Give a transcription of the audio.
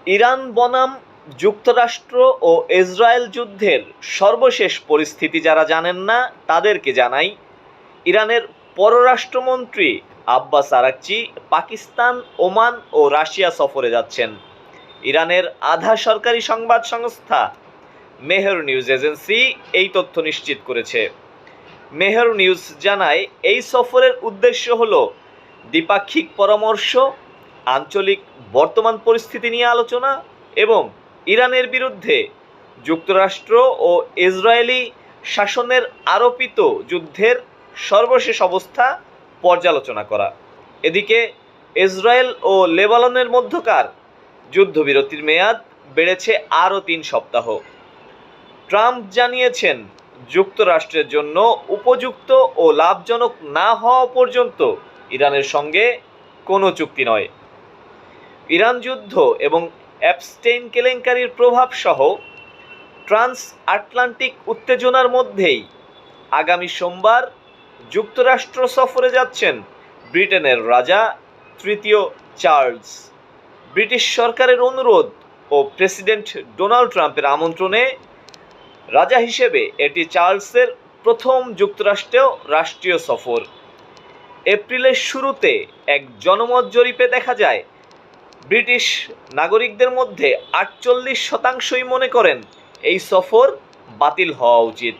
Iran বনাম যুক্তরাষ্ট্র ও Israel যুদ্ধের সর্বশেষ পরিস্থিতি যারা জানেন না তাদেরকে জানাই। ইরানের পররাষ্ট্রমন্ত্রী আব্বাস আরাকচি পাকিস্তান, ওমান ও রাশিয়া সফরে যাচ্ছেন। ইরানের আধা সরকারি সংবাদ সংস্থা মেহর নিউজ এজেন্সি এই তথ্য নিশ্চিত করেছে। মেহর নিউজ জানায়, এই সফরের উদ্দেশ্য হল দ্বিপাক্ষিক পরামর্শ, আঞ্চলিক বর্তমান পরিস্থিতি নিয়ে আলোচনা এবং ইরানের বিরুদ্ধে যুক্তরাষ্ট্র ও ইসরায়েলি শাসনের আরোপিত যুদ্ধের সর্বশেষ অবস্থা পর্যালোচনা করা। এদিকে ইসরায়েল ও লেবাননের মধ্যকার যুদ্ধবিরতির মেয়াদ বেড়েছে আরও ৩ সপ্তাহ। ট্রাম্প জানিয়েছেন, যুক্তরাষ্ট্রের জন্য উপযুক্ত ও লাভজনক না হওয়া পর্যন্ত ইরানের সঙ্গে কোনো চুক্তি নয়। ইরান যুদ্ধ এবং অ্যাপস্টেইন কেলেঙ্কারির প্রভাব সহ ট্রান্স আটলান্টিক উত্তেজনার মধ্যেই আগামী সোমবার যুক্তরাষ্ট্র সফরে যাচ্ছেন ব্রিটেনের রাজা তৃতীয় চার্লস। ব্রিটিশ সরকারের অনুরোধ ও প্রেসিডেন্ট ডোনাল্ড ট্রাম্পের আমন্ত্রণে রাজা হিসেবে এটি চার্লসের প্রথম যুক্তরাষ্ট্রেও রাষ্ট্রীয় সফর। এপ্রিলের শুরুতে এক জনমত জরিপে দেখা যায়, ব্রিটিশ নাগরিকদের মধ্যে 48% মনে করেন এই সফর বাতিল হওয়া উচিত।